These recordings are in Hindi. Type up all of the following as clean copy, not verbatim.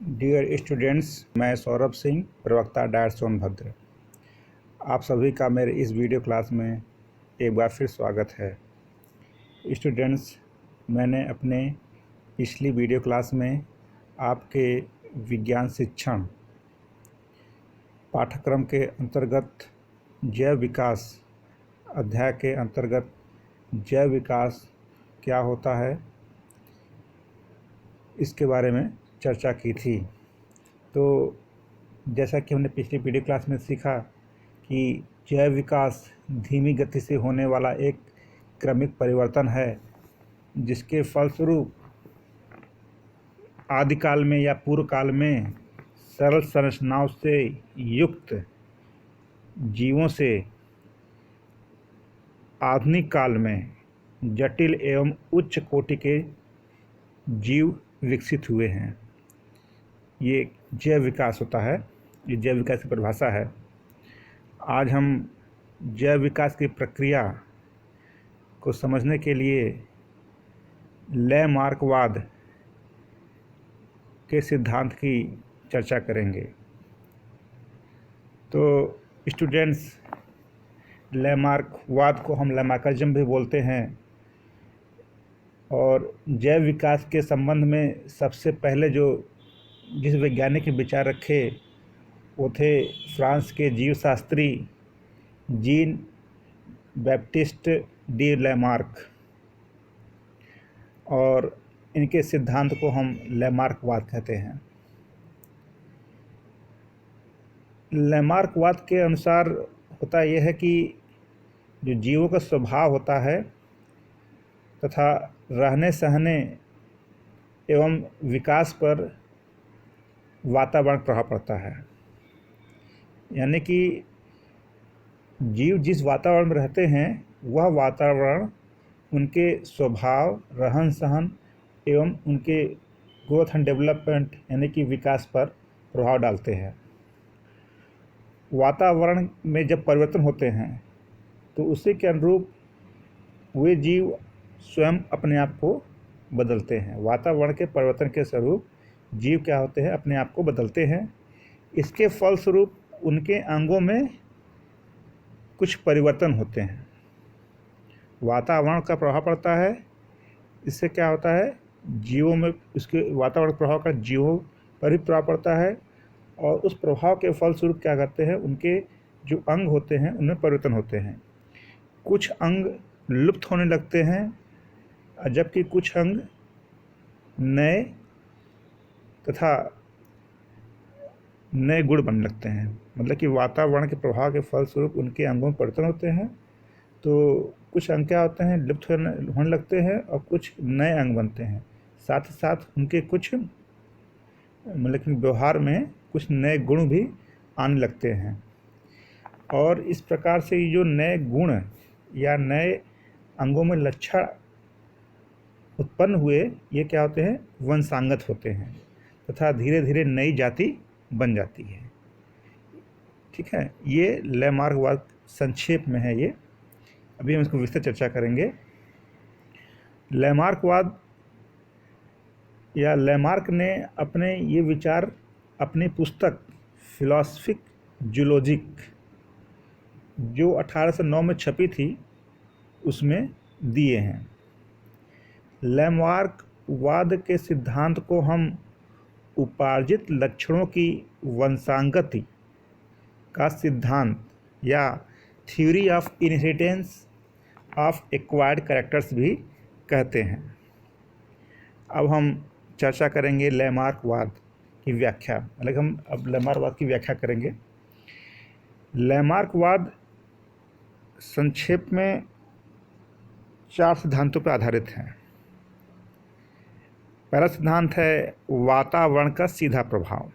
डियर स्टूडेंट्स, मैं सौरभ सिंह, प्रवक्ता डायर सोनभद्र। आप सभी का मेरे इस वीडियो क्लास में एक बार फिर स्वागत है। स्टूडेंट्स, मैंने अपने पिछली वीडियो क्लास में आपके विज्ञान शिक्षण पाठ्यक्रम के अंतर्गत जैव विकास अध्याय के अंतर्गत जैव विकास क्या होता है इसके बारे में चर्चा की थी। तो जैसा कि हमने पिछली वीडियो क्लास में सीखा कि जैव विकास धीमी गति से होने वाला एक क्रमिक परिवर्तन है, जिसके फलस्वरूप आदिकाल में या पूर्व काल में सरल संरचनाओं से युक्त जीवों से आधुनिक काल में जटिल एवं उच्च कोटि के जीव विकसित हुए हैं। ये जैव विकास होता है, ये जैव विकास की परिभाषा है। आज हम जैव विकास की प्रक्रिया को समझने के लिए लैमार्कवाद के सिद्धांत की चर्चा करेंगे। तो स्टूडेंट्स, लैमार्कवाद को हम लैमार्किज्म भी बोलते हैं, और जैव विकास के संबंध में सबसे पहले जिस वैज्ञानिक के विचार रखे वो थे फ्रांस के जीवशास्त्री जीन बैप्टिस्ट डी लैमार्क, और इनके सिद्धांत को हम लैमार्कवाद कहते हैं। लैमार्कवाद के अनुसार होता यह है कि जो जीवों का स्वभाव होता है तथा रहने सहने एवं विकास पर वातावरण प्रभाव पड़ता है। यानी कि जीव जिस वातावरण में रहते हैं वह वातावरण उनके स्वभाव, रहन सहन एवं उनके ग्रोथ एंड डेवलपमेंट यानी कि विकास पर प्रभाव डालते हैं। वातावरण में जब परिवर्तन होते हैं तो उसी के अनुरूप वे जीव स्वयं अपने आप को बदलते हैं। वातावरण के परिवर्तन के स्वरूप जीव क्या होते हैं, अपने आप को बदलते हैं। इसके फलस्वरूप उनके अंगों में कुछ परिवर्तन होते हैं। वातावरण का प्रभाव पड़ता है, इससे क्या होता है, जीवों में उसके वातावरण प्रभाव का जीवों पर भी प्रभाव पड़ता है, और उस प्रभाव के फलस्वरूप क्या करते हैं, उनके जो अंग होते हैं उनमें परिवर्तन होते हैं। कुछ अंग लुप्त होने लगते हैं, जबकि कुछ अंग नए तथा नए गुण बनने लगते हैं। मतलब कि वातावरण के प्रभाव के फलस्वरूप उनके अंगों में परिवर्तन होते हैं। तो कुछ अंग क्या होते हैं, लुप्त होने लगते हैं, और कुछ नए अंग बनते हैं। साथ ही साथ उनके कुछ मतलब कि व्यवहार में कुछ नए गुण भी आने लगते हैं। और इस प्रकार से ये जो नए गुण या नए अंगों में लक्षण उत्पन्न हुए, ये क्या होते हैं, वंशांगत होते हैं तथा धीरे धीरे नई जाति बन जाती है। ठीक है, ये लैमार्कवाद संक्षेप में है। ये अभी हम इसको विस्तृत चर्चा करेंगे। लैमार्कवाद या लैमार्क ने अपने ये विचार अपनी पुस्तक फिलॉसफिक जूलॉजिक जो 1809 में छपी थी उसमें दिए हैं। लैमार्कवाद के सिद्धांत को हम उपार्जित लक्षणों की वंशांगति का सिद्धांत या theory of inheritance of acquired characters भी कहते हैं। अब हम चर्चा करेंगे लैमार्कवाद की व्याख्या, मतलब हम अब लैमार्कवाद की व्याख्या करेंगे। लैमार्कवाद संक्षेप में 4 सिद्धांतों पर आधारित है। पहला सिद्धांत है वातावरण का सीधा प्रभाव,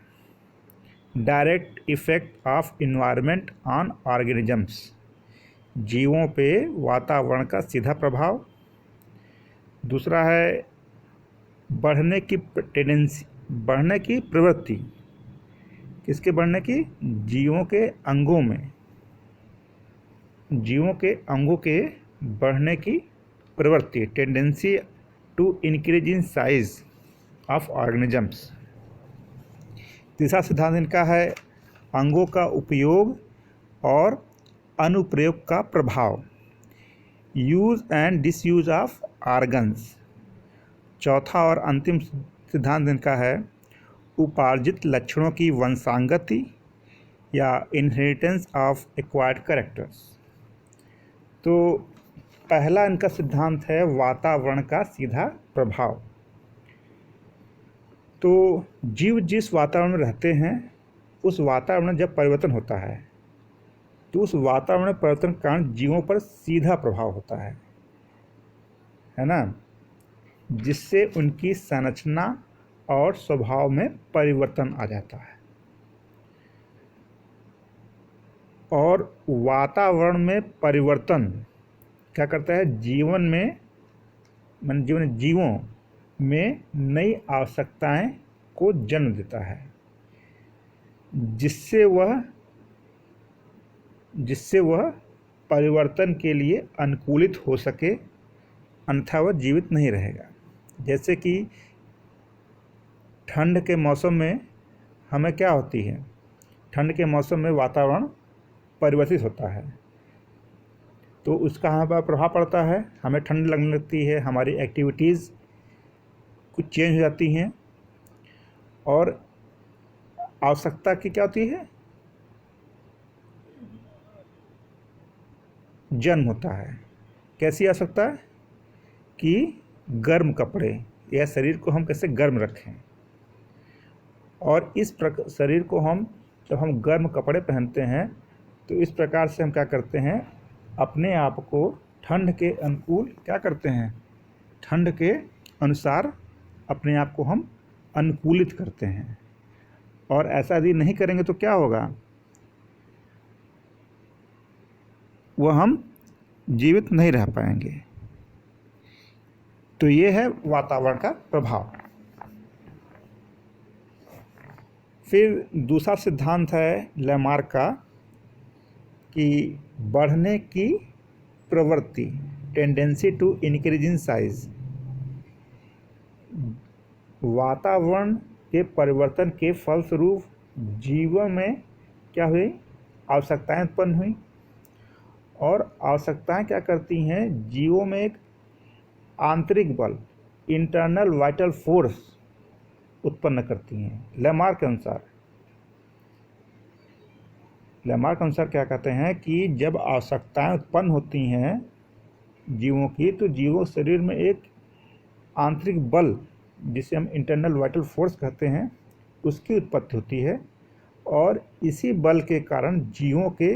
direct effect of environment on organisms, जीवों पे वातावरण का सीधा प्रभाव। दूसरा है बढ़ने की टेंडेंसी, बढ़ने की प्रवृत्ति। किसके बढ़ने की, जीवों के अंगों में, जीवों के अंगों के बढ़ने की प्रवृत्ति, tendency to increase in size of organisms. तीसरा सिद्धांत इनका है अंगों का उपयोग और अनुप्रयोग का प्रभाव, use and disuse of organs. चौथा और अंतिम सिद्धांत इनका है उपार्जित लक्षणों की वंशांगति या इनहेरिटेंस ऑफ एक्वायर्ड कैरेक्टर्स। तो पहला इनका सिद्धांत है वातावरण का सीधा प्रभाव। तो जीव जिस वातावरण में रहते हैं उस वातावरण में जब परिवर्तन होता है तो उस वातावरण में परिवर्तन के कारण जीवों पर सीधा प्रभाव होता है ना, जिससे उनकी संरचना और स्वभाव में परिवर्तन आ जाता है। और वातावरण में परिवर्तन क्या करता है, जीवों में नई आवश्यकताएं को जन्म देता है, जिससे वह परिवर्तन के लिए अनुकूलित हो सके, अन्यथा वह जीवित नहीं रहेगा। जैसे कि ठंड के मौसम में हमें क्या होती है, ठंड के मौसम में वातावरण परिवर्तित होता है तो उसका हमें पर प्रभाव पड़ता है, हमें ठंड लगने लगती है, हमारी एक्टिविटीज़ कुछ चेंज हो जाती हैं और आवश्यकता की क्या होती है, जन्म होता है। कैसी आवश्यकता है कि गर्म कपड़े या शरीर को हम कैसे गर्म रखें, और इस शरीर को हम जब हम गर्म कपड़े पहनते हैं तो इस प्रकार से हम क्या करते हैं, अपने आप को ठंड के अनुकूल क्या करते हैं, ठंड के अनुसार अपने आप को हम अनुकूलित करते हैं। और ऐसा यदि नहीं करेंगे तो क्या होगा, वह हम जीवित नहीं रह पाएंगे। तो ये है वातावरण का प्रभाव। फिर दूसरा सिद्धांत है लेमार्क का कि बढ़ने की प्रवृत्ति, tendency to increase in size. वातावरण के परिवर्तन के फलस्वरूप जीवों में क्या हुई, आवश्यकताएं उत्पन्न हुई, और आवश्यकताएं क्या करती हैं, जीवों में एक आंतरिक बल, इंटरनल वाइटल फोर्स उत्पन्न करती हैं। लेमार्क के अनुसार क्या कहते हैं कि जब आवश्यकताएं उत्पन्न होती हैं जीवों की, तो जीवों शरीर में एक आंतरिक बल, जिसे हम इंटरनल वाइटल फोर्स कहते हैं, उसकी उत्पत्ति होती है, और इसी बल के कारण जीवों के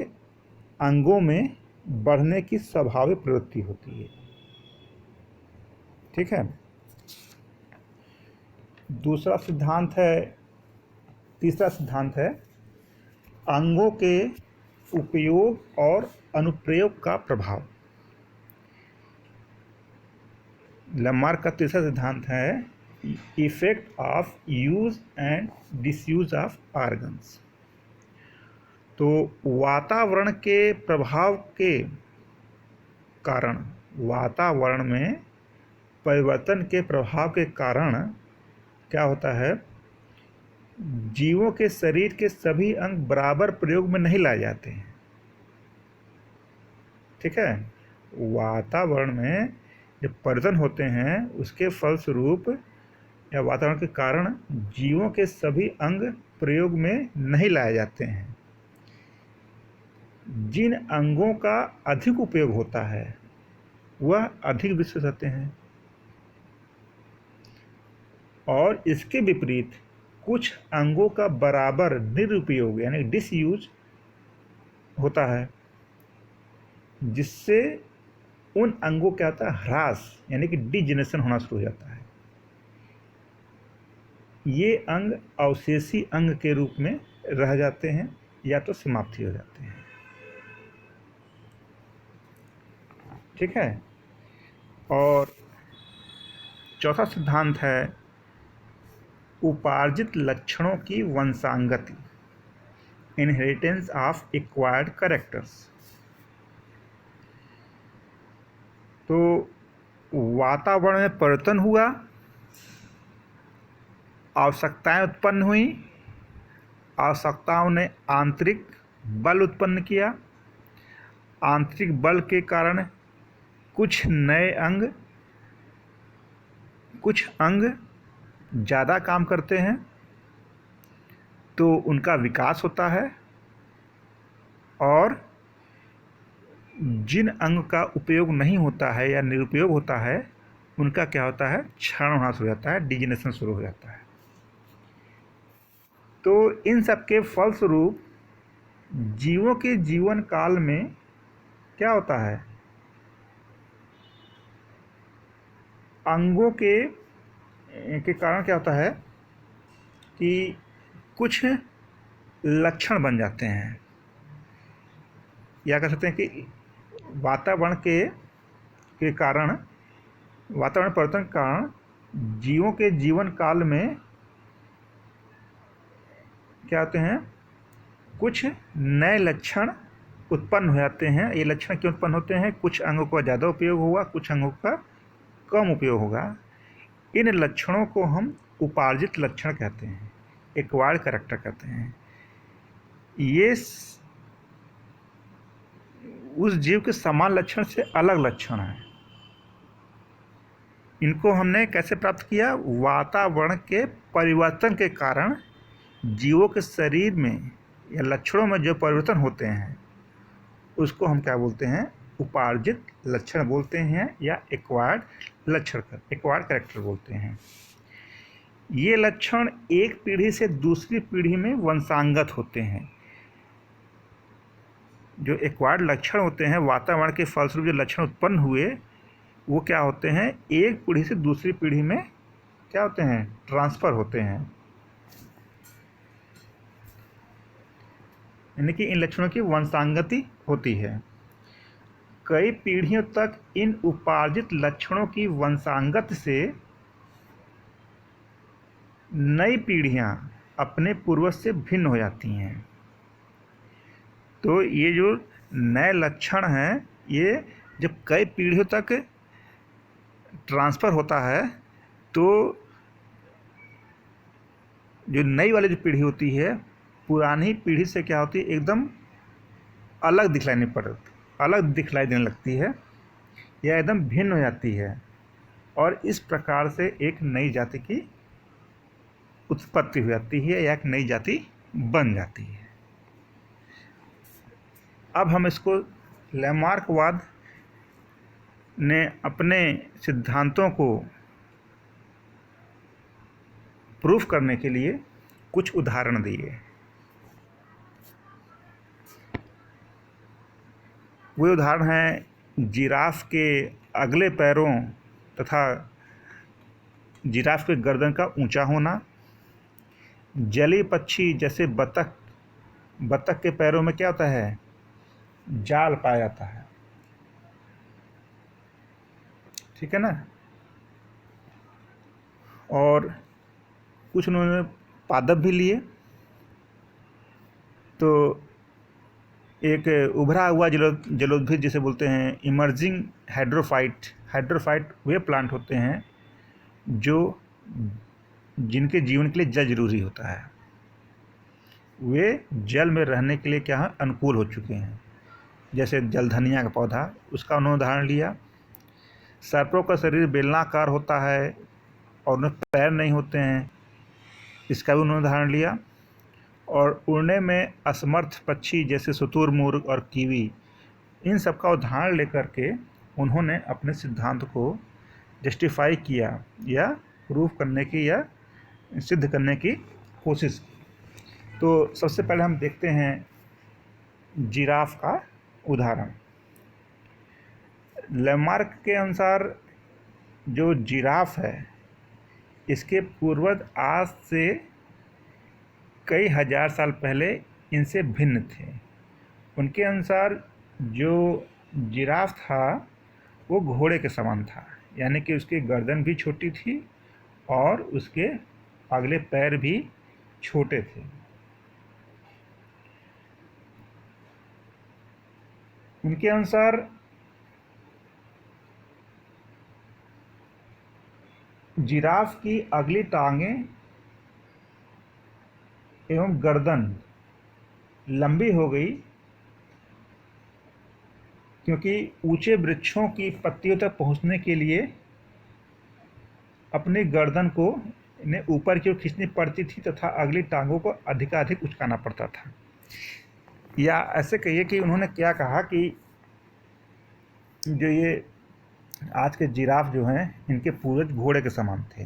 अंगों में बढ़ने की स्वाभाविक प्रवृत्ति होती है। ठीक है। तीसरा सिद्धांत है अंगों के उपयोग और अनुप्रयोग का प्रभाव। लेमार्क का तीसरा सिद्धांत है effect of use and disuse of organs. तो वातावरण के प्रभाव के कारण, वातावरण में परिवर्तन के प्रभाव के कारण क्या होता है, जीवों के शरीर के सभी अंग बराबर प्रयोग में नहीं लाए जाते हैं। ठीक है। वातावरण में जब परिवर्तन होते हैं उसके फलस्वरूप या वातावरण के कारण जीवों के सभी अंग प्रयोग में नहीं लाए जाते हैं। जिन अंगों का अधिक उपयोग होता है वह अधिक विकसित होते हैं, और इसके विपरीत कुछ अंगों का बराबर निरुपयोग यानी डिसयूज होता है, जिससे उन अंगों क्या होता है, ह्रास यानी कि डिजेनरेशन होना शुरू हो जाता है। ये अंग अवशेषी अंग के रूप में रह जाते हैं या तो समाप्ति हो जाते हैं। ठीक है। और चौथा सिद्धांत है उपार्जित लक्षणों की वंशांगति, इनहेरिटेंस ऑफ एक्वायर्ड कैरेक्टर्स। तो वातावरण में परिवर्तन हुआ, आवश्यकताएं उत्पन्न हुई, आवश्यकताओं ने आंतरिक बल उत्पन्न किया। आंतरिक बल के कारण कुछ अंग ज़्यादा काम करते हैं तो उनका विकास होता है, और जिन अंग का उपयोग नहीं होता है या निरुपयोग होता है उनका क्या होता है, क्षरण होना शुरू हो जाता है, डिजेनरेशन शुरू हो जाता है। तो इन सब के फलस्वरूप जीवों के जीवन काल में क्या होता है, अंगों के कारण क्या होता है कि कुछ लक्षण बन जाते हैं, या कह सकते हैं कि वातावरण परिवर्तन के कारण जीवों के जीवन काल में क्या होते हैं, कुछ नए लक्षण उत्पन्न हो जाते हैं। ये लक्षण क्यों उत्पन्न होते हैं, कुछ अंगों का ज़्यादा उपयोग होगा, कुछ अंगों का कम उपयोग होगा। इन लक्षणों को हम उपार्जित लक्षण कहते हैं, एक्वायर्ड कैरेक्टर कहते हैं। ये उस जीव के समान लक्षण से अलग लक्षण है। इनको हमने कैसे प्राप्त किया, वातावरण के परिवर्तन के कारण जीवों के शरीर में या लक्षणों में जो परिवर्तन होते हैं उसको हम क्या बोलते हैं, उपार्जित लक्षण बोलते हैं, या एक्वायर्ड कैरेक्टर बोलते हैं। ये लक्षण एक पीढ़ी से दूसरी पीढ़ी में वंशांगत होते हैं। जो एक्वायर्ड लक्षण होते हैं, वातावरण के फलस्वरूप जो लक्षण उत्पन्न हुए वो क्या होते हैं, एक पीढ़ी से दूसरी पीढ़ी में क्या होते हैं, ट्रांसफ़र होते हैं। यानी कि इन लक्षणों की वंशांगति होती है। कई पीढ़ियों तक इन उपार्जित लक्षणों की वंशांगत से नई पीढ़ियां अपने पूर्वज से भिन्न हो जाती हैं। तो ये जो नए लक्षण हैं, ये जब कई पीढ़ियों तक ट्रांसफ़र होता है तो जो नई वाली जो पीढ़ी होती है पुरानी पीढ़ी से क्या होती है, एकदम अलग दिखलाई देने लगती है, या एकदम भिन्न हो जाती है, और इस प्रकार से एक नई जाति की उत्पत्ति हो जाती है, या एक नई जाति बन जाती है। अब हम इसको लैमार्कवाद ने अपने सिद्धांतों को प्रूफ करने के लिए कुछ उदाहरण दिए। वे उदाहरण हैं जिराफ के अगले पैरों तथा जिराफ के गर्दन का ऊंचा होना, जलीय पक्षी जैसे बतख के पैरों में क्या होता है, जाल पाया जाता है, ठीक है ना। और कुछ उन्होंने पादप भी लिए। तो एक उभरा हुआ जलोद्भिद जिसे बोलते हैं इमर्जिंग हाइड्रोफाइट वे प्लांट होते हैं जिनके जीवन के लिए जल जरूरी होता है। वे जल में रहने के लिए क्या है, अनुकूल हो चुके हैं। जैसे जलधनिया का पौधा, उसका उन्होंने उदाहरण लिया। सर्पों का शरीर बेलनाकार होता है और उन्हें पैर नहीं होते हैं, इसका भी उन्होंने उदाहरण लिया। और उड़ने में असमर्थ पक्षी जैसे शुतुरमुर्ग और कीवी, इन सब का उदाहरण लेकर के उन्होंने अपने सिद्धांत को जस्टिफाई किया या प्रूफ करने की या सिद्ध करने की कोशिश की। तो सबसे पहले हम देखते हैं जिराफ का उदाहरण। लैमार्क के अनुसार जो जिराफ है इसके पूर्वज आज से कई हजार साल पहले इनसे भिन्न थे। उनके अनुसार जो जिराफ था वो घोड़े के समान था, यानी कि उसकी गर्दन भी छोटी थी और उसके अगले पैर भी छोटे थे। उनके अनुसार जिराफ की अगली टांगें एवं गर्दन लंबी हो गई, क्योंकि ऊंचे वृक्षों की पत्तियों तक पहुंचने के लिए अपनी गर्दन को इन्हें ऊपर की ओर खींचनी पड़ती थी तथा अगली टांगों को अधिकाधिक उचकाना पड़ता था। या ऐसे कहिए कि उन्होंने क्या कहा कि जो ये आज के जिराफ जो हैं, इनके पूर्वज घोड़े के समान थे,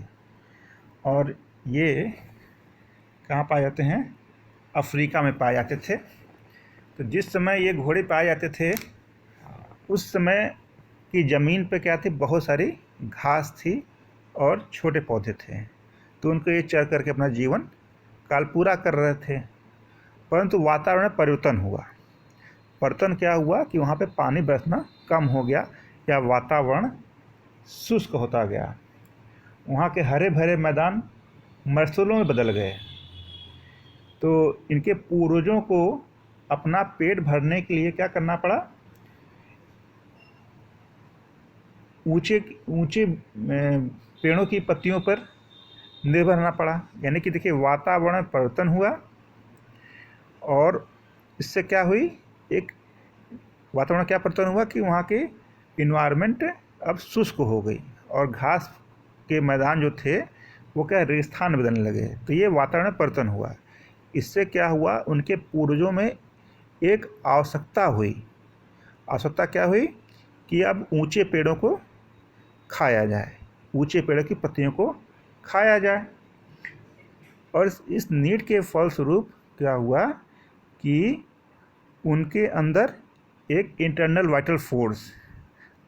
और ये कहाँ पाए जाते हैं? अफ्रीका में पाए जाते थे। तो जिस समय ये घोड़े पाए जाते थे, उस समय की ज़मीन पर क्या थी? बहुत सारी घास थी और छोटे पौधे थे, तो उनको ये चर करके अपना जीवन काल पूरा कर रहे थे। परंतु वातावरण में परिवर्तन हुआ। परिवर्तन क्या हुआ कि वहाँ पे पानी बरसना कम हो गया या वातावरण शुष्क होता गया। वहाँ के हरे भरे मैदान मरुस्थलों में बदल गए। तो इनके पूर्वजों को अपना पेट भरने के लिए क्या करना पड़ा? ऊंचे ऊंचे पेड़ों की पत्तियों पर निर्भर रहना पड़ा। यानी कि देखिए, वातावरण में परिवर्तन हुआ और इससे क्या हुई? एक वातावरण क्या परिवर्तन हुआ कि वहाँ के इन्वायरमेंट अब शुष्क हो गई और घास के मैदान जो थे वो क्या रेगिस्तान में बदलने लगे। तो ये वातावरण में परिवर्तन हुआ। इससे क्या हुआ? उनके पूर्वजों में एक आवश्यकता हुई। आवश्यकता क्या हुई? कि अब ऊंचे पेड़ों को खाया जाए, ऊंचे पेड़ों की पत्तियों को खाया जाए। और इस नीड के फलस्वरूप क्या हुआ कि उनके अंदर एक इंटरनल वाइटल फोर्स,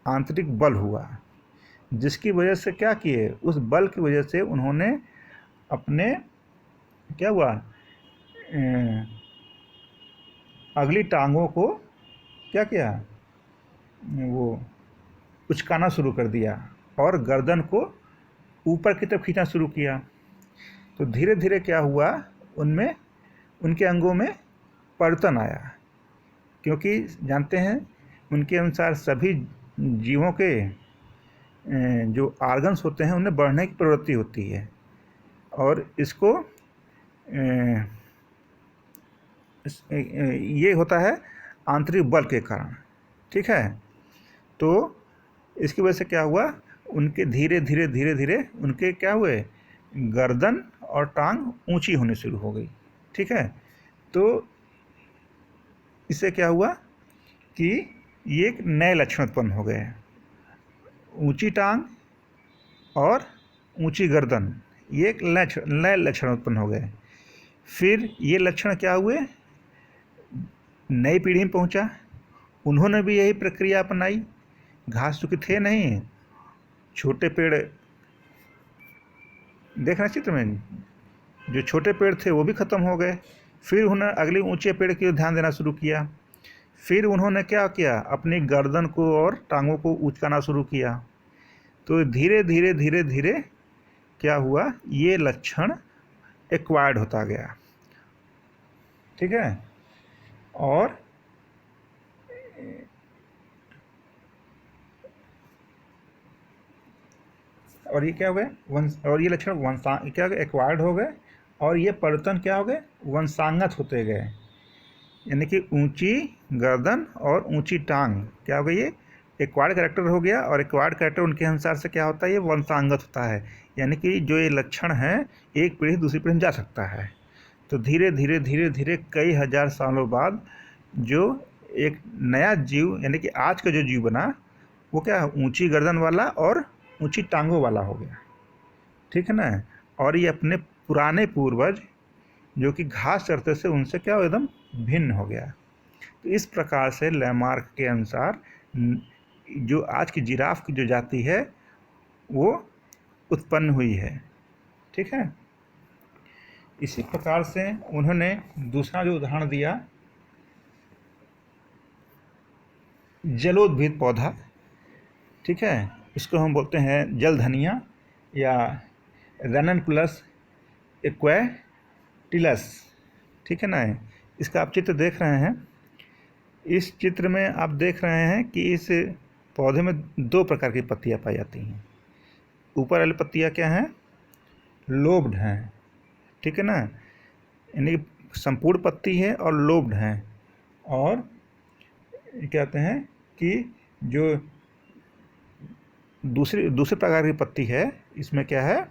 आंतरिक बल हुआ, जिसकी वजह से क्या किए? उस बल की वजह से उन्होंने अपने क्या हुआ? अगली टांगों को क्या किया? वो उचकाना शुरू कर दिया और गर्दन को ऊपर की तरफ खींचना शुरू किया। तो धीरे धीरे क्या हुआ? उनमें, उनके अंगों में परिवर्तन आया, क्योंकि जानते हैं उनके अनुसार सभी जीवों के जो आर्गन्स होते हैं उनमें बढ़ने की प्रवृत्ति होती है, और इसको ये होता है आंतरिक बल के कारण। ठीक है? तो इसकी वजह से क्या हुआ? उनके धीरे धीरे धीरे धीरे उनके क्या हुए? गर्दन और टांग ऊंची होनी शुरू हो गई। ठीक है? तो इससे क्या हुआ कि ये एक नए लक्षण उत्पन्न हो गए। ऊंची टांग और ऊंची गर्दन, ये एक नए लक्षण उत्पन्न हो गए। फिर ये लक्षण क्या हुए? नई पीढ़ी में पहुंचा, उन्होंने भी यही प्रक्रिया अपनाई। घास चूँकि थे नहीं, छोटे पेड़ देख रहे चित्र में, जो छोटे पेड़ थे वो भी ख़त्म हो गए। फिर उन्होंने अगले ऊंचे पेड़ की ओर ध्यान देना शुरू किया। फिर उन्होंने क्या किया? अपनी गर्दन को और टांगों को उचकाना शुरू किया। तो धीरे धीरे धीरे धीरे क्या हुआ? ये लक्षण एक्वायर्ड होता गया। ठीक है? और ये क्या हो गए? और ये लक्षण क्या हो गए? एक्वायर्ड हो गए, और ये परिवर्तन क्या हो गए? वंशांगत होते गए। यानी कि ऊंची गर्दन और ऊंची टांग क्या हो गई? ये एक्वायर्ड कैरेक्टर हो गया, और एक्वायर्ड कैरेक्टर उनके अनुसार से क्या होता है? ये वंशांगत होता है। यानी कि जो ये लक्षण है एक पीढ़ी दूसरी पीढ़ी में जा सकता है। तो धीरे धीरे धीरे धीरे कई हजार सालों बाद जो एक नया जीव, यानी कि आज का जो जीव बना, वो क्या? ऊंची गर्दन वाला और ऊंची टांगों वाला हो गया। ठीक है ना? और ये अपने पुराने पूर्वज जो कि घास चरते से, उनसे क्या एकदम भिन्न हो गया। तो इस प्रकार से लैमार्क के अनुसार जो आज की जिराफ की जो जाति है वो उत्पन्न हुई है। ठीक है? इसी प्रकार से उन्होंने दूसरा जो उदाहरण दिया, जलोद्भिद पौधा। ठीक है? इसको हम बोलते हैं जल धनिया या रैननकुलस एक्वाटिलस। ठीक है ना? इसका आप चित्र देख रहे हैं। इस चित्र में आप देख रहे हैं कि इस पौधे में दो प्रकार की पत्तियां पाई जाती हैं। ऊपर वाली पत्तियां क्या हैं? लोब्ड हैं। ठीक है ना? यानी कि संपूर्ण पत्ती है और लोब्ड है। और कहते हैं कि जो दूसरे प्रकार की पत्ती है, इसमें क्या है,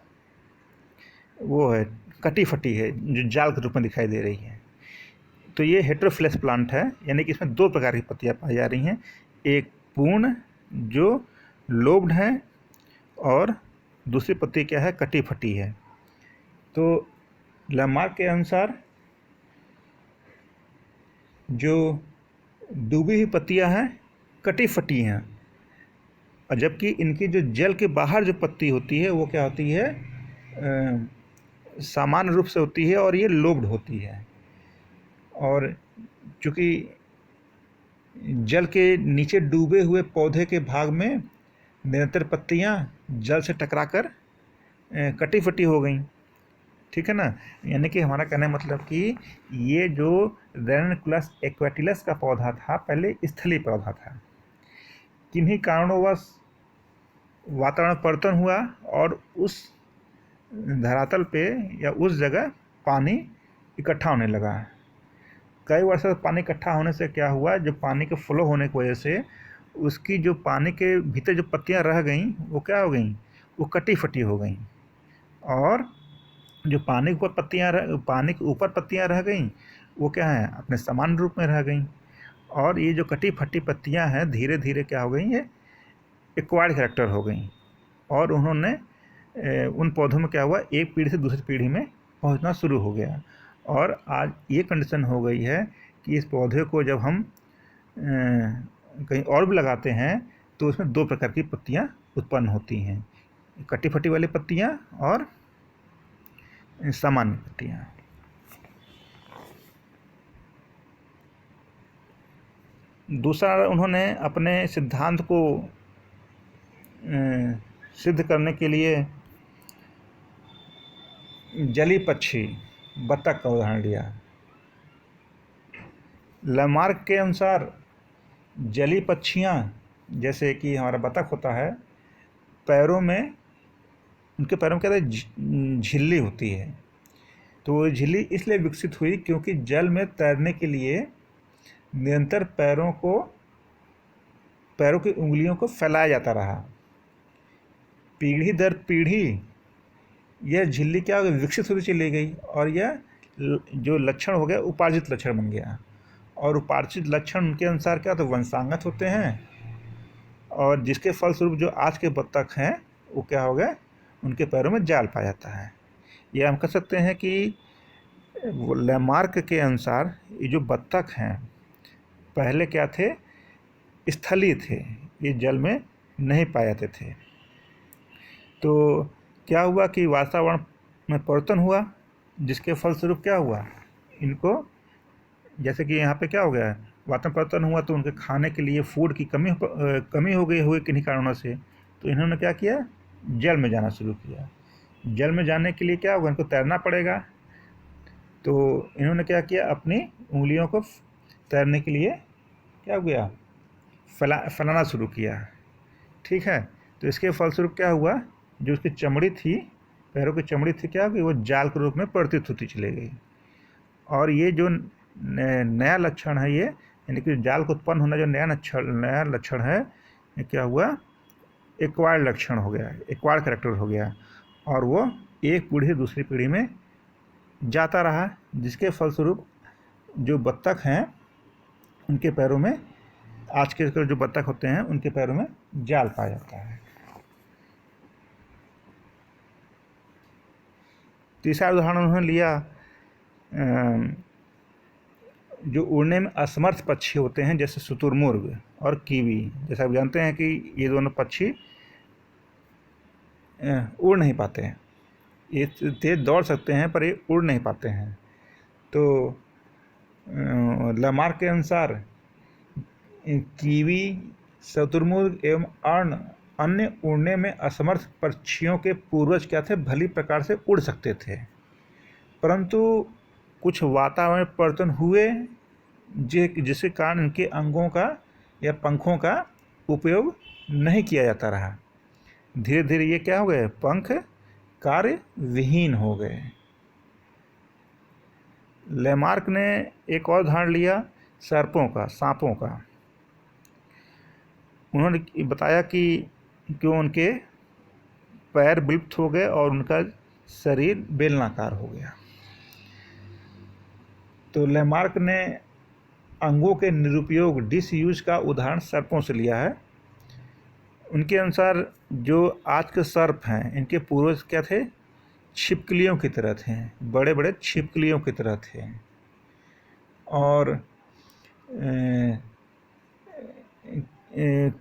वो है कटी फटी है, जो जाल के रूप में दिखाई दे रही है। तो ये हेटेरोफिलस प्लांट है, यानी कि इसमें दो प्रकार की पत्तियां पाई जा रही हैं, एक पूर्ण जो लोब्ड है और दूसरी पत्ती क्या है, कटी फटी है। तो लामार्क के अनुसार जो डूबी हुई पत्तियां हैं कटी फटी हैं, और जबकि इनकी जो जल के बाहर जो पत्ती होती है वो क्या होती है, सामान्य रूप से होती है और ये लोब्ड होती है। और चूँकि जल के नीचे डूबे हुए पौधे के भाग में निरंतर पत्तियां जल से टकराकर कटी फटी हो गई, ठीक है ना। यानी कि हमारा कहने का मतलब कि ये जो रेनकुलस एक्वाटिलस का पौधा था पहले स्थलीय पौधा था, किन्हीं कारणोंवश वातावरण परिवर्तन हुआ और उस धरातल पे या उस जगह पानी इकट्ठा होने लगा। कई वर्षों से पानी इकट्ठा होने से क्या हुआ, जो पानी के फ्लो होने की वजह से उसकी जो पानी के भीतर जो पत्तियां रह गईं वो क्या हो गईं, वो कटी फटी हो गईं। और जो पानी के ऊपर पत्तियां रह गईं वो क्या है, अपने समान रूप में रह गईं। और ये जो कटी फटी पत्तियां हैं धीरे धीरे क्या हो गई, ये एक्वायर्ड कैरेक्टर हो गई। और उन्होंने उन पौधों में क्या हुआ, एक पीढ़ी से दूसरी पीढ़ी में पहुंचना शुरू हो गया। और आज ये कंडीशन हो गई है कि इस पौधे को जब हम कहीं और भी लगाते हैं तो उसमें दो प्रकार की पत्तियां उत्पन्न होती हैं, कटी फटी वाली पत्तियां और सामान्य पत्तियां। दूसरा, उन्होंने अपने सिद्धांत को सिद्ध करने के लिए जलीय पक्षी बतख का उदाहरण लिया। लामार्क के अनुसार जलीय पक्षियाँ जैसे कि हमारा बतख होता है, उनके पैरों में क्या होता है, झिल्ली होती है। तो वो झिल्ली इसलिए विकसित हुई क्योंकि जल में तैरने के लिए निरंतर पैरों की उंगलियों को फैलाया जाता रहा। पीढ़ी दर पीढ़ी यह झिल्ली क्या विकसित होती चली गई और यह जो लक्षण हो गया उपार्जित लक्षण बन गया। और उपार्जित लक्षण उनके अनुसार क्या, तो वंशांगत होते हैं, और जिसके फलस्वरूप जो आज के बत्तख हैं वो क्या हो गए, उनके पैरों में जाल पाया जाता है। ये हम कह सकते हैं कि लामार्क के अनुसार ये जो बत्तख हैं पहले क्या थे, स्थलीय थे, ये जल में नहीं पाए जाते थे। तो क्या हुआ कि वातावरण में परिवर्तन हुआ, जिसके फलस्वरूप क्या हुआ, इनको जैसे कि यहाँ पे क्या हो गया, वातावरण परिवर्तन हुआ तो उनके खाने के लिए फूड की कमी हो गई हुई किन्हीं कारणों से। तो इन्होंने क्या किया, जल में जाना शुरू किया। जल में जाने के लिए क्या होगा, इनको तैरना पड़ेगा। तो इन्होंने क्या किया, अपनी उंगलियों को तैरने के लिए क्या हो गया, फैलाना शुरू किया, ठीक है। तो इसके फलस्वरूप क्या हुआ, जो उसकी चमड़ी थी, पैरों की चमड़ी थी, क्या हुई, वो जाल के रूप में परिवर्तित होती चली गई। और ये जो नया लक्षण है, ये यानी कि जाल को उत्पन्न होना जो नया लक्षण है, ये क्या हुआ, एक्वायर्ड लक्षण हो गया, एक्वायर्ड कैरेक्टर हो गया। और वो एक पीढ़ी से दूसरी पीढ़ी में जाता रहा, जिसके फलस्वरूप जो बत्तख हैं उनके पैरों में, आज के जो बत्तख होते हैं उनके पैरों में जाल पाया जाता है। तीसरा उदाहरण उन्होंने लिया, जो उड़ने में असमर्थ पक्षी होते हैं जैसे शुतुरमुर्ग और कीवी। जैसा आप जानते हैं कि ये दोनों पक्षी उड़ नहीं पाते हैं, ये तेज दौड़ सकते हैं पर ये उड़ नहीं पाते हैं। तो लामार्क के अनुसार कीवी, शुतुरमुर्ग एवं अन्य उड़ने में असमर्थ पक्षियों के पूर्वज क्या थे, भली प्रकार से उड़ सकते थे, परंतु कुछ वातावरण परिवर्तन हुए जिसके कारण इनके अंगों का या पंखों का उपयोग नहीं किया जाता रहा। धीरे धीरे ये क्या हो गए, पंख कार्य विहीन हो गए। लेमार्क ने एक और उदाहरण लिया सांपों का। उन्होंने बताया कि क्यों उनके पैर विलुप्त हो गए और उनका शरीर बेलनाकार हो गया। तो लेमार्क ने अंगों के निरुपयोग डिसयूज का उदाहरण सर्पों से लिया है। उनके अनुसार जो आज के सर्प हैं, इनके पूर्वज क्या थे? छिपकलियों की तरह थे, बड़े बड़े छिपकलियों की तरह थे। और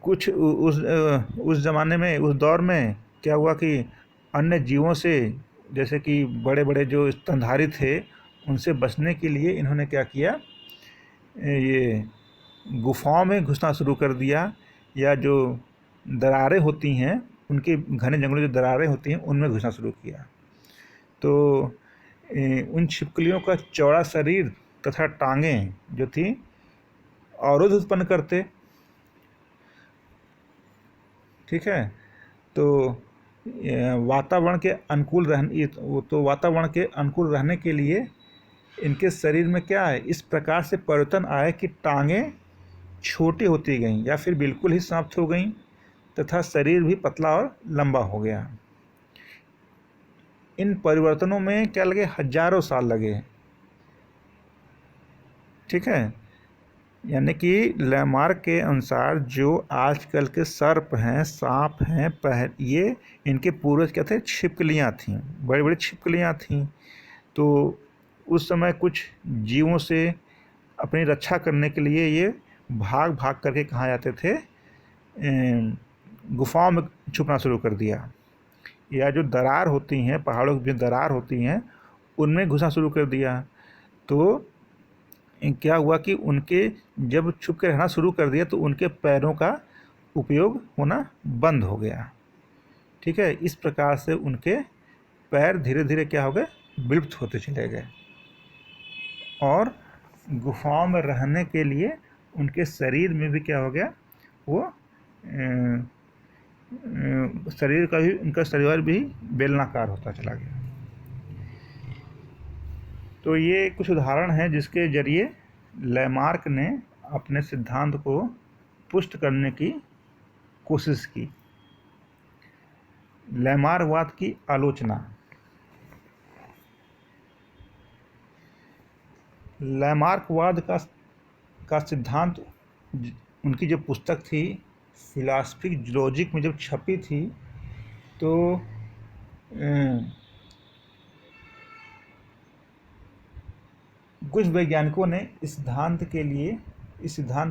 कुछ उस ज़माने में, उस दौर में क्या हुआ कि अन्य जीवों से, जैसे कि बड़े बड़े जो स्तनधारी थे, उनसे बचने के लिए इन्होंने क्या किया, ये गुफाओं में घुसना शुरू कर दिया, या जो दरारें होती हैं, उनके घने जंगलों में जो दरारें होती हैं उनमें घुसना शुरू किया। तो उन छिपकलियों का चौड़ा शरीर तथा टांगें जो थी अवरोध उत्पन्न करते। ठीक है, तो वातावरण के अनुकूल रहने के लिए इनके शरीर में क्या है, इस प्रकार से परिवर्तन आए कि टांगें छोटी होती गईं या फिर बिल्कुल ही समाप्त हो गईं तथा शरीर भी पतला और लंबा हो गया। इन परिवर्तनों में क्या लगे? हजारों साल लगे। ठीक है, यानी कि लेमार्क के अनुसार जो आजकल के सर्प हैं, सांप हैं, ये इनके पूर्वज क्या थे? छिपकलियाँ थीं, बड़ी बड़ी छिपकलियाँ थीं। तो उस समय कुछ जीवों से अपनी रक्षा करने के लिए ये भाग भाग करके कहाँ जाते थे? गुफाओं में छुपना शुरू कर दिया, या जो दरार होती हैं, पहाड़ों की जो दरार होती हैं, उनमें घुसना शुरू कर दिया। तो क्या हुआ कि उनके जब छुप के रहना शुरू कर दिया तो उनके पैरों का उपयोग होना बंद हो गया। ठीक है, इस प्रकार से उनके पैर धीरे धीरे क्या हो गए? विलुप्त होते चले गए। और गुफाओं में रहने के लिए उनके शरीर में भी क्या हो गया? वो शरीर का भी, उनका शरीर भी बेलनाकार होता चला गया। तो ये कुछ उदाहरण हैं जिसके जरिए लेमार्क ने अपने सिद्धांत को पुष्ट करने की कोशिश की। लेमार्कवाद की आलोचना। लेमार्कवाद का सिद्धांत, उनकी जो पुस्तक थी फिलॉसफी लॉजिक में जब छपी थी, तो कुछ वैज्ञानिकों ने इस सिद्धांत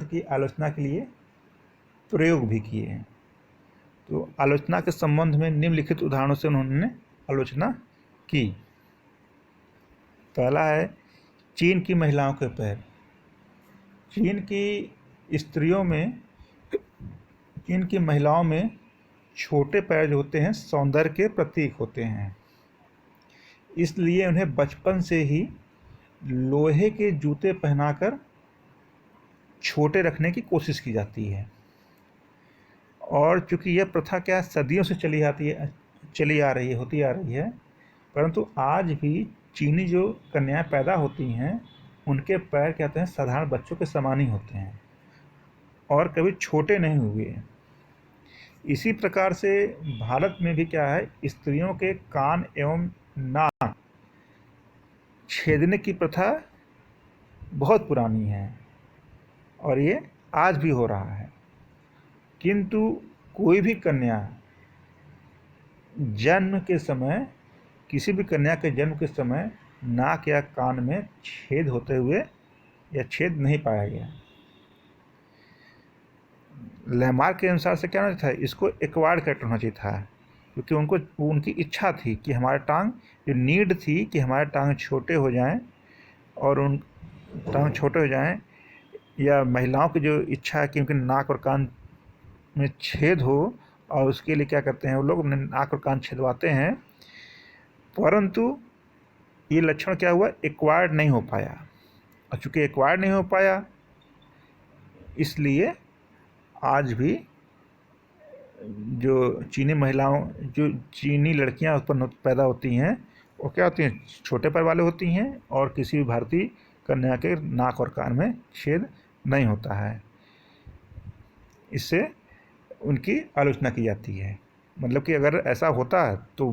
की आलोचना के लिए प्रयोग भी किए हैं। तो आलोचना के संबंध में निम्नलिखित उदाहरणों से उन्होंने आलोचना की। पहला है चीन की महिलाओं के पैर। चीन की महिलाओं में छोटे पैर जो होते हैं सौंदर्य के प्रतीक होते हैं, इसलिए उन्हें बचपन से ही लोहे के जूते पहनाकर छोटे रखने की कोशिश की जाती है। और चूंकि यह प्रथा क्या सदियों से होती आ रही है, परंतु आज भी चीनी जो कन्याएं पैदा होती हैं, उनके पैर क्या होते हैं? साधारण बच्चों के समान ही होते हैं और कभी छोटे नहीं हुए। इसी प्रकार से भारत में भी क्या है? स्त्रियों के कान एवं नाक छेदने की प्रथा बहुत पुरानी है और ये आज भी हो रहा है। किंतु कोई भी कन्या जन्म के समय, किसी भी कन्या के जन्म के समय नाक या कान में छेद होते हुए या छेद नहीं पाया गया। लेमार्क के अनुसार से क्या होना था? इसको एक्वायर्ड कैरेक्टर होना चाहिए था, क्योंकि उनकी इच्छा थी कि हमारे टांग, जो नीड थी कि हमारे टांग छोटे हो जाएं, और उन टांग छोटे हो जाएं, या महिलाओं की जो इच्छा है कि उनके नाक और कान में छेद हो, और उसके लिए क्या करते हैं वो लोग? नाक और कान छेदवाते हैं। परंतु ये लक्षण क्या हुआ? एक्वायर्ड नहीं हो पाया। और चूँकि एक्वायर्ड नहीं हो पाया, इसलिए आज भी जो चीनी लड़कियां पैदा होती हैं, वो क्या होती हैं, छोटे पैर वाले होती हैं और किसी भी भारतीय कन्या के नाक और कान में छेद नहीं होता है। इससे उनकी आलोचना की जाती है। मतलब कि अगर ऐसा होता तो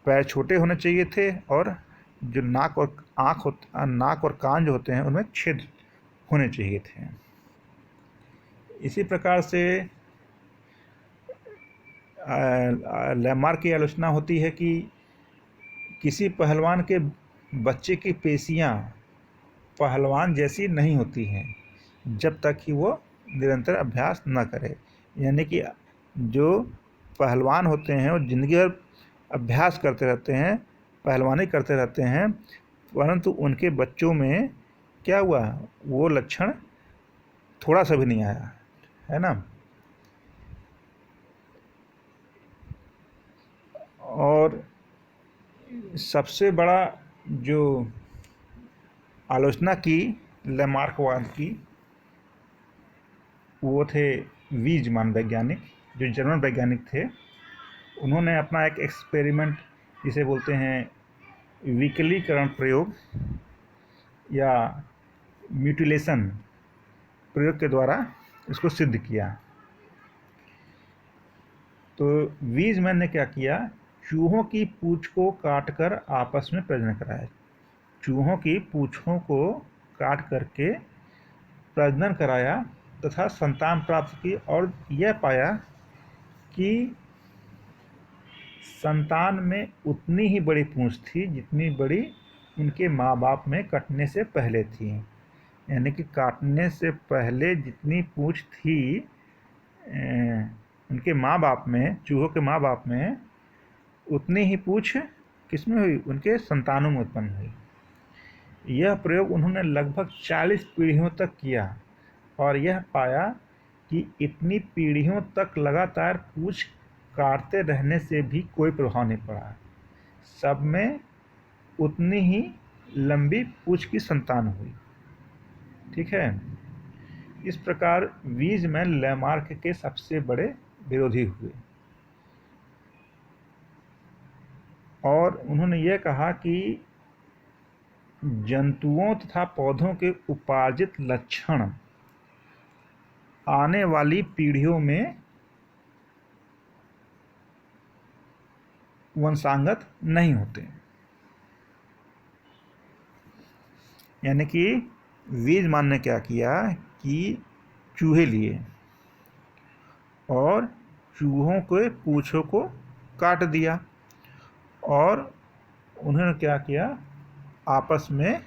पैर छोटे होने चाहिए थे और जो नाक और नाक और कान जो होते हैं उनमें छेद होने चाहिए थे। इसी प्रकार से लैमार्क की आलोचना होती है कि किसी पहलवान के बच्चे की पेशियां पहलवान जैसी नहीं होती हैं जब तक कि वो निरंतर अभ्यास न करे। यानी कि जो पहलवान होते हैं वो जिंदगी भर अभ्यास करते रहते हैं, पहलवानी करते रहते हैं, परंतु उनके बच्चों में क्या हुआ, वो लक्षण थोड़ा सा भी नहीं आया, है ना। और सबसे बड़ा जो आलोचना की लैमार्कवाद की, वो थे वीजमान वैज्ञानिक, जो जर्मन वैज्ञानिक थे। उन्होंने अपना एक एक्सपेरिमेंट, जिसे बोलते हैं विकलीकरण प्रयोग या म्यूटिलेशन प्रयोग के द्वारा इसको सिद्ध किया। तो वीजमैन ने क्या किया, चूहों की पूंछ को काटकर आपस में प्रजनन कराया। चूहों की पूंछों को काट करके प्रजनन कराया तथा संतान प्राप्त की, और यह पाया कि संतान में उतनी ही बड़ी पूंछ थी जितनी बड़ी उनके माँ बाप में कटने से पहले थी। यानी कि काटने से पहले जितनी पूंछ थी उनके माँ बाप में, चूहों के माँ बाप में, उतनी ही पूंछ किसमें हुई, उनके संतानों में उत्पन्न हुई। यह प्रयोग उन्होंने लगभग 40 पीढ़ियों तक किया और यह पाया कि इतनी पीढ़ियों तक लगातार पूंछ काटते रहने से भी कोई प्रभाव नहीं पड़ा। सब में उतनी ही लंबी पूंछ की संतान हुई। ठीक है। इस प्रकार वीजमैन लैमार्क के सबसे बड़े विरोधी हुए और उन्होंने यह कहा कि जंतुओं तथा पौधों के उपार्जित लक्षण आने वाली पीढ़ियों में वंशांगत नहीं होते। यानी कि वीजमैन ने क्या किया कि चूहे लिए और चूहों के पूंछों को काट दिया और उन्होंने क्या किया, आपस में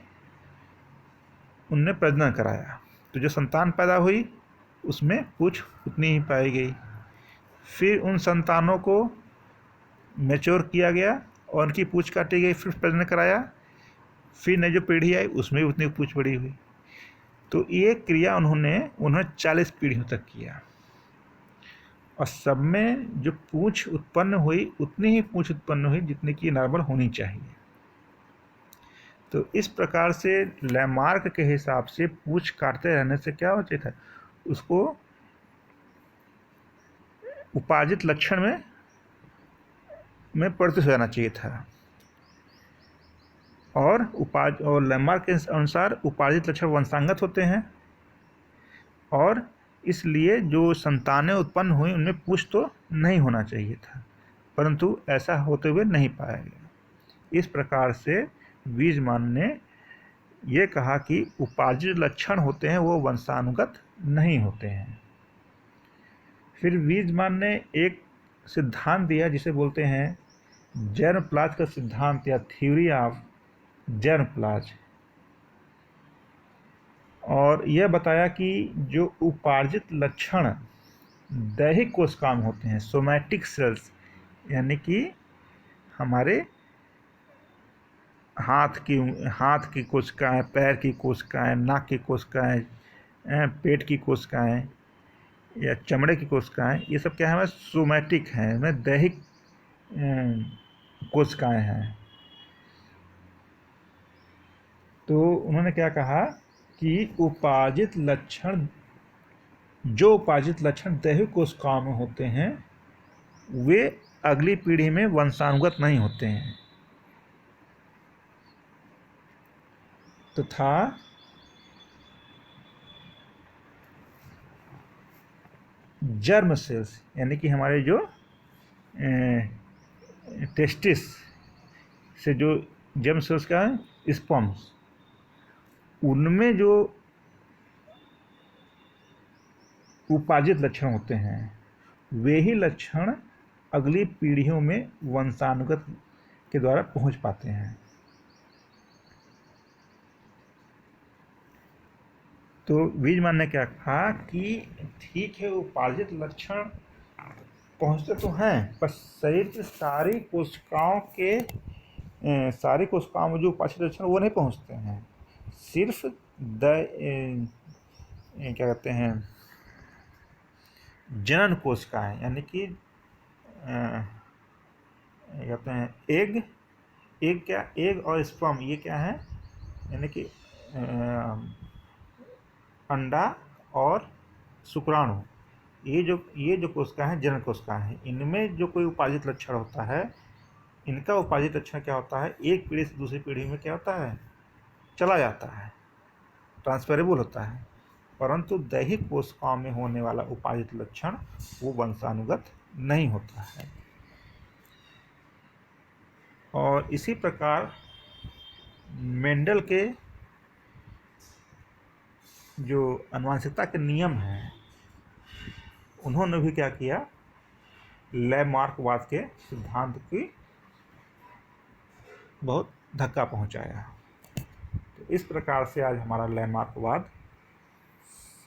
उनने प्रजनन कराया। तो जो संतान पैदा हुई उसमें पूंछ उतनी ही पाई गई। फिर उन संतानों को मैच्योर किया गया और उनकी पूंछ काटी गई, फिर प्रजनन कराया, फिर नई जो पीढ़ी आई उसमें भी उतनी पूंछ बड़ी हुई। तो ये क्रिया उन्होंने 40 पीढ़ियों तक किया और सब में जो पूंछ उत्पन्न हुई उतनी ही पूंछ उत्पन्न हुई जितनी की नॉर्मल होनी चाहिए। तो इस प्रकार से लैमार्क के हिसाब से पूंछ काटते रहने से क्या हो चाहिए था, उसको उपार्जित लक्षण में परिवर्तित हो जाना चाहिए था। और लैमार्क के अनुसार उपार्जित लक्षण वंशांगत होते हैं और इसलिए जो संतानें उत्पन्न हुई उनमें पूंछ तो नहीं होना चाहिए था, परंतु ऐसा होते हुए नहीं पाया गया। इस प्रकार से वीजमैन ने यह कहा कि उपार्जित लक्षण होते हैं वो वंशानुगत नहीं होते हैं। फिर वीजमैन ने एक सिद्धांत दिया जिसे बोलते हैं जर्मप्लाज का सिद्धांत या थ्योरी ऑफ जर्मप्लाज, और यह बताया कि जो उपार्जित लक्षण दैहिक कोशिका में होते हैं, सोमैटिक सेल्स, यानी कि हमारे हाथ की कोशिकाएं, पैर की कोशिकाएं, नाक की कोशिकाएं, पेट की कोशिकाएं या चमड़े की कोशिकाएं, ये सब क्या है, सोमैटिक हैं, में दैहिक कोशिकाएं हैं। तो उन्होंने क्या कहा कि उपार्जित लक्षण दैहिक कोशिकाओं में होते हैं वे अगली पीढ़ी में वंशानुगत नहीं होते हैं। तथा जर्म सेल्स, यानी कि हमारे जो टेस्टिस से जो जर्म सेल्स का है स्पर्म्स, उनमें जो उपार्जित लक्षण होते हैं वे ही लक्षण अगली पीढ़ियों में वंशानुगत के द्वारा पहुंच पाते हैं। तो वीजमान ने क्या कहा कि ठीक है, उपार्जित लक्षण पहुंचते तो हैं, पर शरीर की सारी कोशिकाओं में जो उपार्जित लक्षण वो नहीं पहुंचते हैं। सिर्फ क्या कहते हैं, जनन कोशिकाएं, यानी कि कहते हैं एग और स्पर्म, ये क्या है, यानी कि अंडा और शुक्राणु, ये जो कोशिका है जनन कोशिका है, इनमें जो कोई उपार्जित लक्षण होता है, इनका उपार्जित लक्षण क्या होता है, एक पीढ़ी से दूसरी पीढ़ी में क्या होता है, चला जाता है, ट्रांसफरेबल होता है। परंतु दैहिक कोशिकाओं में होने वाला उपार्जित लक्षण वो वंशानुगत नहीं होता है। और इसी प्रकार मेंडल के जो आनुवंशिकता के नियम हैं, उन्होंने भी क्या किया, लैमार्कवाद के सिद्धांत की बहुत धक्का पहुंचाया। तो इस प्रकार से आज हमारा लैमार्कवाद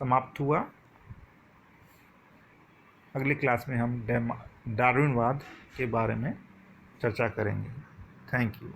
समाप्त हुआ। अगली क्लास में हम डार्विनवाद के बारे में चर्चा करेंगे। Thank you.